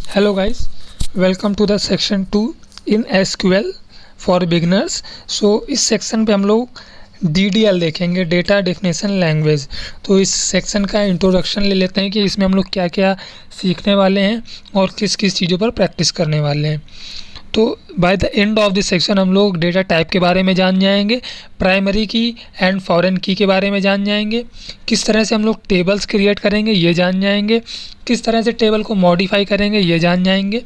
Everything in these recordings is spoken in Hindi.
Hello guys, welcome to the section 2 in SQL for beginners। इस सेक्शन पे हम लोग DDL देखेंगे, डेटा डेफिनेशन लैंग्वेज। तो इस सेक्शन का इंट्रोडक्शन ले लेते हैं कि इसमें हम लोग क्या क्या सीखने वाले हैं और किस किस चीज़ों पर प्रैक्टिस करने वाले हैं। तो by the end of this section हम लोग डेटा टाइप के बारे में जान जाएंगे, प्राइमरी की एंड फॉरेन की के बारे में जान जाएंगे, किस तरह से हम लोग टेबल्स क्रिएट करेंगे ये जान जाएंगे, किस तरह से टेबल को मॉडिफाई करेंगे ये जान जाएंगे,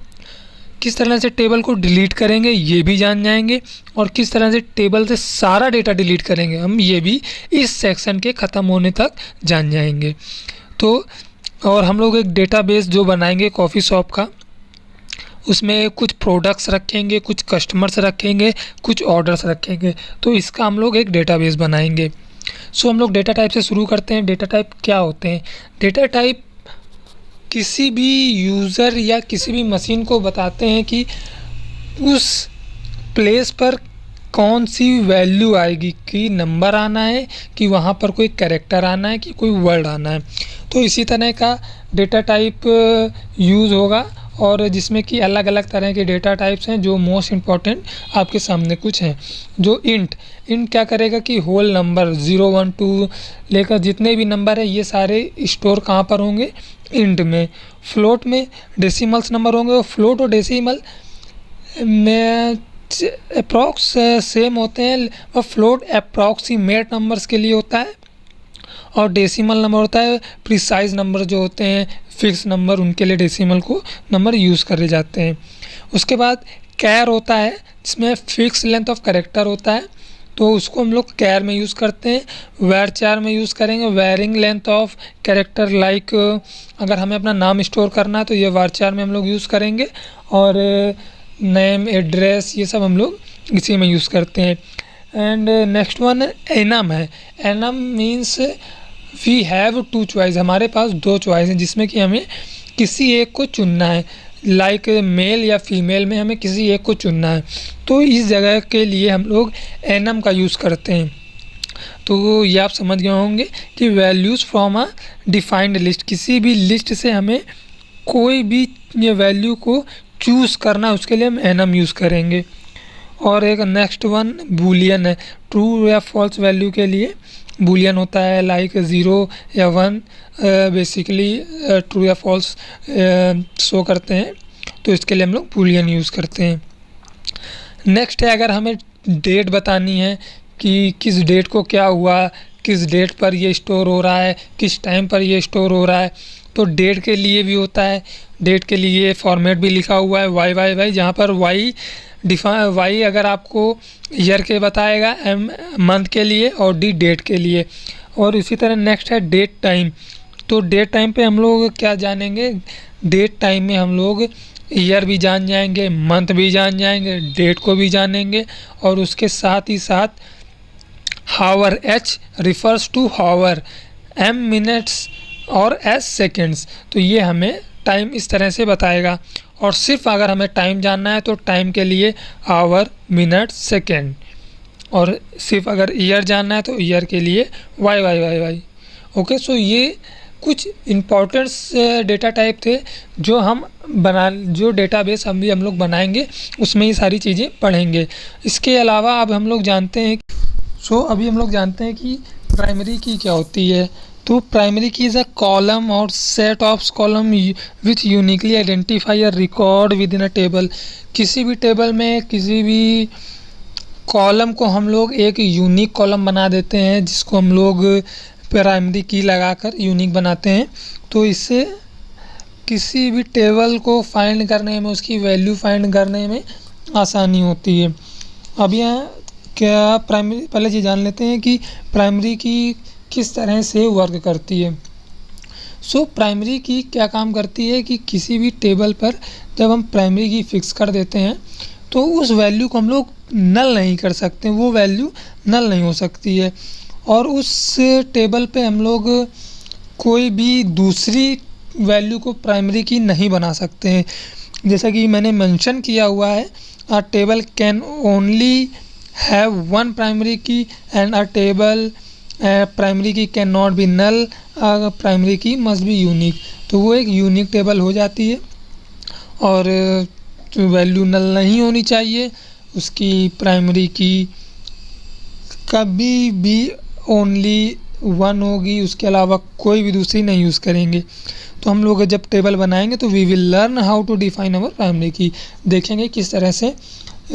किस तरह से टेबल को डिलीट करेंगे ये भी जान जाएंगे, और किस तरह से टेबल से सारा डेटा डिलीट करेंगे हम ये भी इस सेक्शन के ख़त्म होने तक जान जाएंगे। तो और हम लोग एक डेटाबेस जो बनाएंगे कॉफ़ी शॉप का, उसमें कुछ प्रोडक्ट्स रखेंगे, कुछ कस्टमर्स रखेंगे, कुछ ऑर्डर्स रखेंगे। तो इसका हम लोग एक डेटाबेस बनाएंगे। हम लोग डेटा टाइप से शुरू करते हैं। डेटा टाइप क्या होते हैं? डेटा टाइप किसी भी यूज़र या किसी भी मशीन को बताते हैं कि उस प्लेस पर कौन सी वैल्यू आएगी, कि नंबर आना है, कि वहाँ पर कोई कैरेक्टर आना है, कि कोई वर्ड आना है। तो इसी तरह का डेटा टाइप यूज़ होगा, और जिसमें कि अलग अलग तरह के डेटा टाइप्स हैं। जो मोस्ट इम्पॉर्टेंट आपके सामने कुछ हैं। जो इंट क्या करेगा कि होल नंबर 0 1 2 लेकर जितने भी नंबर है ये सारे स्टोर कहाँ पर होंगे? इंट में। फ्लोट में डेसिमल्स नंबर होंगे, और फ्लोट और डेसिमल में अप्रॉक्स सेम होते हैं, और फ्लोट अप्रॉक्सीमेट नंबर्स के लिए होता है, और डेसिमल नंबर होता है प्रिसाइज नंबर जो होते हैं, फिक्स नंबर, उनके लिए डेसिमल को नंबर यूज़ करे जाते हैं। उसके बाद कैर होता है जिसमें फिक्स लेंथ ऑफ कैरेक्टर होता है, तो उसको हम लोग कैर में यूज़ करते हैं। वैरचार में यूज़ करेंगे varying length of character, like अगर हमें अपना नाम स्टोर करना है तो ये वारचार में हम लोग यूज़ करेंगे, और नेम, एड्रेस, ये सब हम लोग इसी में यूज़ करते हैं। एंड नेक्स्ट वन एनम है। Enum means we have two choice, हमारे पास दो चॉइस हैं जिसमें कि हमें किसी एक को चुनना है, लाइक मेल या फीमेल में हमें किसी एक को चुनना है। तो इस जगह के लिए हम लोग एनम का यूज़ करते हैं। तो ये आप समझ गए होंगे कि values from a defined list, किसी भी लिस्ट से हमें कोई भी ये वैल्यू को चूज़ करना है, उसके लिए हम एनम यूज़ करेंगे। और एक नेक्स्ट वन बूलियन है। ट्रू या फॉल्स वैल्यू के लिए बूलियन होता है, लाइक 0 या 1 बेसिकली ट्रू या फॉल्स शो करते हैं, तो इसके लिए हम लोग बूलियन यूज़ करते हैं। नेक्स्ट है, अगर हमें डेट बतानी है कि किस डेट को क्या हुआ, किस डेट पर ये स्टोर हो रहा है, किस टाइम पर ये स्टोर हो रहा है, तो डेट के लिए भी होता है। डेट के लिए फॉर्मेट भी लिखा हुआ है YYY, जहाँ पर वाई अगर आपको ईयर के बताएगा, एम मंथ के लिए, और डी डेट के लिए। और इसी तरह नेक्स्ट है डेट टाइम। तो डेट टाइम पे हम लोग क्या जानेंगे? डेट टाइम में हम लोग ईयर भी जान जाएंगे, मंथ भी जान जाएंगे, डेट को भी जानेंगे, और उसके साथ ही साथ hour, H refers to hour, M minutes, और S सेकेंड्स। तो ये हमें टाइम इस तरह से बताएगा। और सिर्फ अगर हमें टाइम जानना है तो टाइम के लिए आवर, मिनट, सेकेंड, और सिर्फ अगर ईयर जानना है तो ईयर के लिए YYYY। ओके, सो ये कुछ इम्पोर्टेंट्स डेटा टाइप थे जो डेटाबेस हम लोग बनाएंगे, उसमें ये सारी चीज़ें पढ़ेंगे। इसके अलावा अब हम लोग जानते हैं अभी हम लोग जानते हैं कि प्राइमरी की क्या होती है। तो प्राइमरी की इज़ अ कॉलम और set of column which uniquely identify a record with in a table. किसी भी टेबल में किसी भी कॉलम को हम लोग एक यूनिक कॉलम बना देते हैं, जिसको हम लोग प्राइमरी की लगाकर यूनिक बनाते हैं। तो इससे किसी भी टेबल को फाइंड करने में, उसकी वैल्यू फाइंड करने में आसानी होती है। अब यहाँ क्या प्राइमरी, पहले ये जान लेते हैं कि प्राइमरी की किस तरह से वर्क करती है। प्राइमरी की क्या काम करती है कि किसी भी टेबल पर जब हम प्राइमरी की फिक्स कर देते हैं तो उस वैल्यू को हम लोग नल नहीं कर सकते, वो वैल्यू नल नहीं हो सकती है। और उस टेबल पे हम लोग कोई भी दूसरी वैल्यू को प्राइमरी की नहीं बना सकते हैं। जैसा कि मैंने मेंशन किया हुआ है, a table can only have one primary key and a table primary key can not be null, primary key must be unique. तो वो एक यूनिक टेबल हो जाती है। और वैल्यू नल नहीं होनी चाहिए। उसकी प्राइमरी की कभी भी ओनली 1 होगी, उसके अलावा कोई भी दूसरी नहीं यूज़ करेंगे। तो हम लोग जब टेबल बनाएंगे तो we will learn how to define our primary key, देखेंगे किस तरह से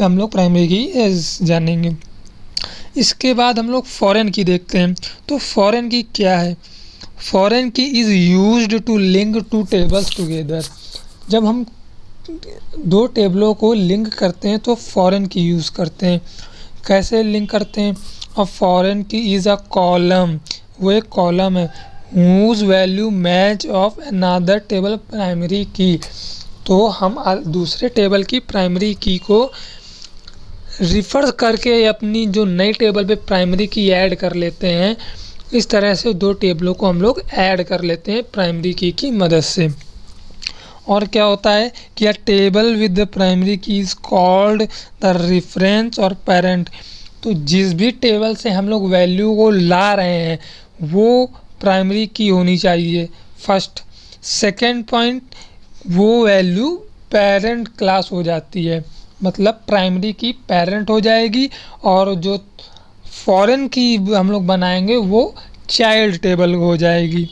हम लोग प्राइमरी की जानेंगे। इसके बाद हम लोग फॉरेन की देखते हैं। तो फॉरेन की क्या है? Foreign key is used to link two tables together. जब हम दो टेबलों को लिंक करते हैं तो फॉरेन की यूज़ करते हैं। कैसे लिंक करते हैं? और foreign key is a column, वो एक कॉलम है, whose value match of another table primary key. तो हम दूसरे टेबल की प्राइमरी की को रिफर करके अपनी जो नई टेबल पे प्राइमरी की ऐड कर लेते हैं। इस तरह से दो टेबलों को हम लोग ऐड कर लेते हैं प्राइमरी की मदद से। और क्या होता है कि अ टेबल विद द प्राइमरी की इज़ कॉल्ड द रेफरेंस और पेरेंट। तो जिस भी टेबल से हम लोग वैल्यू को ला रहे हैं वो प्राइमरी की होनी चाहिए फर्स्ट। सेकेंड पॉइंट, वो वैल्यू पेरेंट क्लास हो जाती है, मतलब प्राइमरी की पेरेंट हो जाएगी, और जो फॉरेन की हम लोग बनाएंगे वो चाइल्ड टेबल हो जाएगी।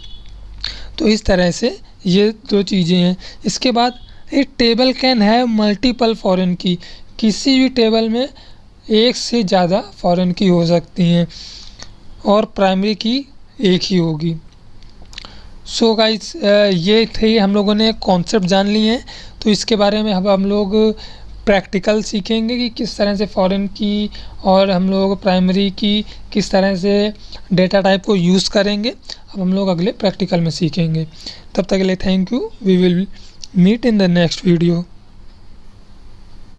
तो इस तरह से ये दो चीज़ें हैं। इसके बाद एक table can have multiple foreign की, किसी भी टेबल में एक से ज़्यादा फॉरेन की हो सकती हैं और प्राइमरी की एक ही होगी। सो गाइस, ये थे हम लोगों ने कॉन्सेप्ट जान लिए हैं। तो इसके बारे में अब हम लोग प्रैक्टिकल सीखेंगे कि किस तरह से फॉरेन की और हम लोग प्राइमरी की किस तरह से डेटा टाइप को यूज़ करेंगे। अब हम लोग अगले प्रैक्टिकल में सीखेंगे। तब तक के लिए thank you. We will meet in the next video.